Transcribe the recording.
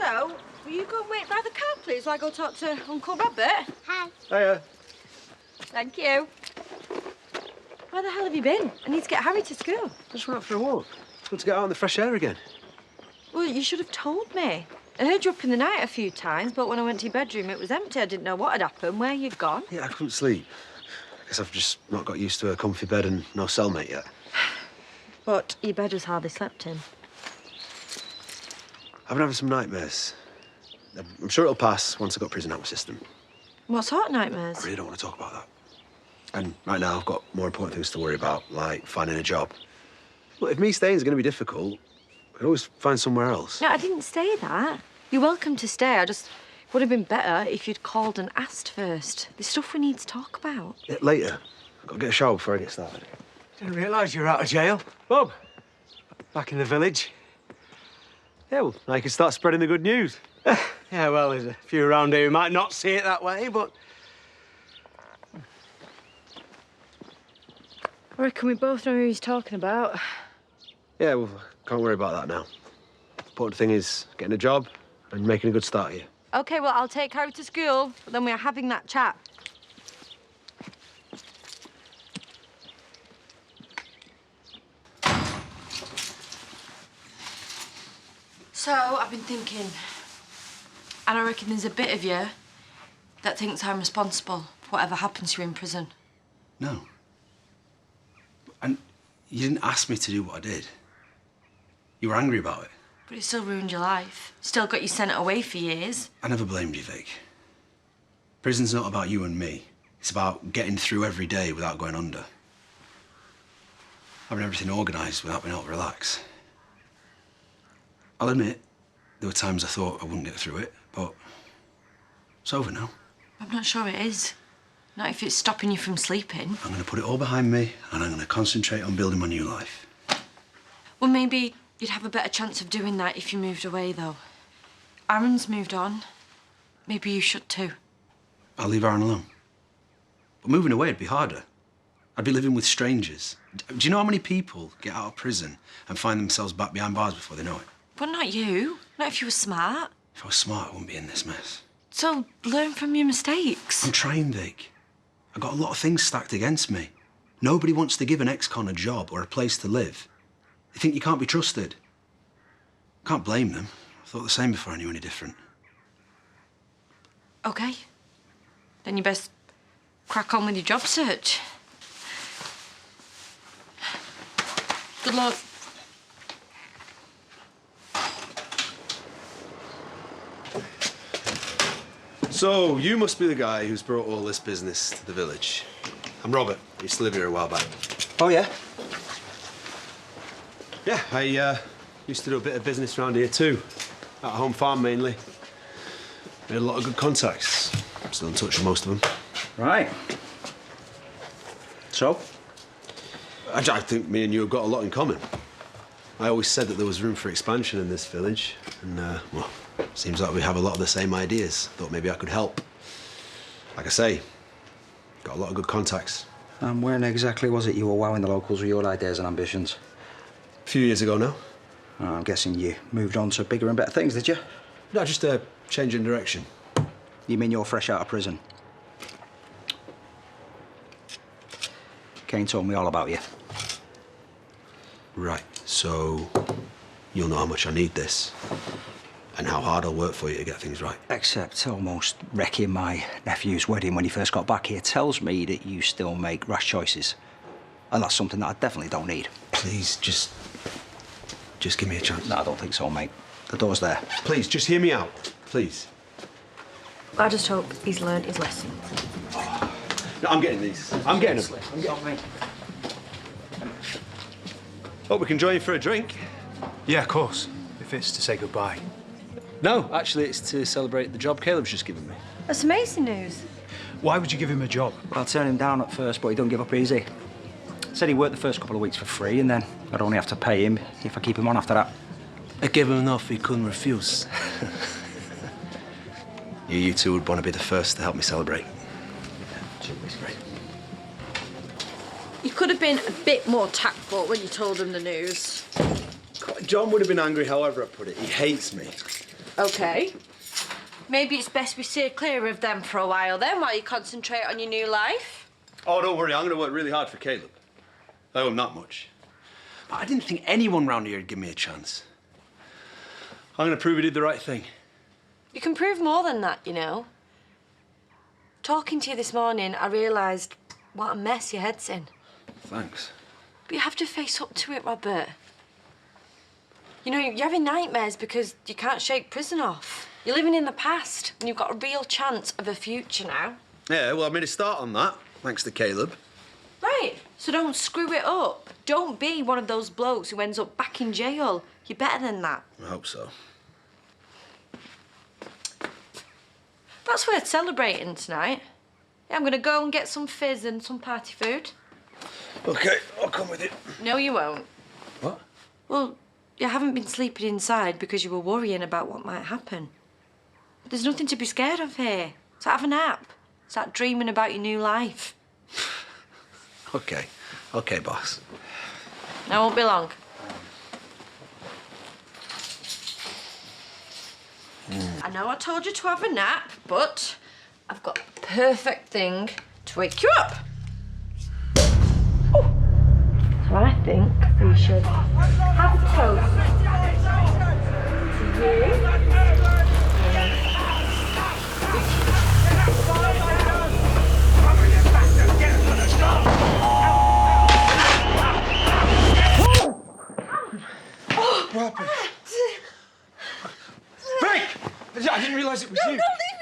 So, will you go and wait by the car, please, while I go talk to Uncle Robert? Hi. Hiya. Thank you. Where the hell have you been? I need to get Harry to school. I just went out for a walk. It's good to get out in the fresh air again. Well, you should have told me. I heard you up in the night a few times, but when I went to your bedroom, it was empty. I didn't know what had happened, where you'd gone. Yeah, I couldn't sleep. I guess I've just not got used to a comfy bed and no cellmate yet. But your bed was hardly slept in. I've been having some nightmares. I'm sure it'll pass once I've got prison out of my system. What sort of nightmares? I really don't want to talk about that. And right now, I've got more important things to worry about, like finding a job. Look, if me staying is going to be difficult, I could always find somewhere else. No, I didn't say that. You're welcome to stay. I just would have been better if you'd called and asked first. There's stuff we need to talk about. Yeah, later. I've got to get a shower before I get started. Didn't realise you were out of jail. Bob, back in the village. Yeah, well, now you can start spreading the good news. Yeah, well, there's a few around here who might not see it that way, but... I reckon we both know who he's talking about. Yeah, well, can't worry about that now. Important thing is getting a job and making a good start here. OK, well, I'll take Harry to school, but then we're having that chat. So, I've been thinking, and I reckon there's a bit of you that thinks I'm responsible for whatever happens to you in prison. No. And you didn't ask me to do what I did. You were angry about it. But it still ruined your life. Still got you sent away for years. I never blamed you, Vic. Prison's not about you and me. It's about getting through every day without going under. Having everything organised without being able to relax. I'll admit, there were times I thought I wouldn't get through it, but it's over now. I'm not sure it is. Not if it's stopping you from sleeping. I'm going to put it all behind me, and I'm going to concentrate on building my new life. Well, maybe you'd have a better chance of doing that if you moved away, though. Aaron's moved on. Maybe you should too. I'll leave Aaron alone. But moving away would be harder. I'd be living with strangers. Do you know how many people get out of prison and find themselves back behind bars before they know it? But not you. Not if you were smart. If I was smart, I wouldn't be in this mess. So learn from your mistakes. I'm trying, Vic. I've got a lot of things stacked against me. Nobody wants to give an ex-con a job or a place to live. They think you can't be trusted. Can't blame them. I thought the same before I knew any different. OK. Then you best crack on with your job search. Good luck. So, you must be the guy who's brought all this business to the village. I'm Robert. I used to live here a while back. Oh, yeah? Yeah, I used to do a bit of business around here too. At home farm, mainly. Made a lot of good contacts. I'm still in touch with most of them. Right. So? I think me and you have got a lot in common. I always said that there was room for expansion in this village. And, well, seems like we have a lot of the same ideas. Thought maybe I could help. Like I say, got a lot of good contacts. And when exactly was it you were wowing the locals with your ideas and ambitions? A few years ago now. Oh, I'm guessing you moved on to bigger and better things, did you? No, just a change in direction. You mean you're fresh out of prison? Kane told me all about you. Right, so you'll know how much I need this and how hard I'll work for you to get things right. Except almost wrecking my nephew's wedding when he first got back here tells me that you still make rash choices. And that's something that I definitely don't need. Please, just give me a chance. No, I don't think so, mate. The door's there. Please, just hear me out. Please. I just hope he's learned his lesson. No, I'm getting these. I'm getting them. Hope we can join you for a drink. Yeah, of course. If it's to say goodbye. No, actually, it's to celebrate the job Caleb's just given me. That's amazing news. Why would you give him a job? Well, I turned him down at first, but he don't give up easy. Said he worked the first couple of weeks for free, and then I'd only have to pay him if I keep him on after that. I gave him enough he couldn't refuse. You two would want to be the first to help me celebrate. It's great. You could have been a bit more tactful when you told him the news. John would have been angry however I put it. He hates me. OK. Maybe it's best we steer clear of them for a while then, while you concentrate on your new life. Oh, don't worry. I'm going to work really hard for Caleb. I owe him that much. But I didn't think anyone round here would give me a chance. I'm going to prove he did the right thing. You can prove more than that, you know. Talking to you this morning, I realised what a mess your head's in. Thanks. But you have to face up to it, Robert. You know, you're having nightmares because you can't shake prison off. You're living in the past, and you've got a real chance of a future now. Yeah, well, I made a start on that, thanks to Caleb. Right, so don't screw it up. Don't be one of those blokes who ends up back in jail. You're better than that. I hope so. That's worth celebrating tonight. Yeah, I'm going to go and get some fizz and some party food. OK, I'll come with you. No, you won't. What? Well, you haven't been sleeping inside because you were worrying about what might happen. There's nothing to be scared of here. So have a nap. Start dreaming about your new life. OK. OK, boss. I won't be long. I know I told you to have a nap, but I've got the perfect thing to wake you up. Oh. So I think we should have a toast to you. What happened? Vic! I didn't realise it was you. No, leave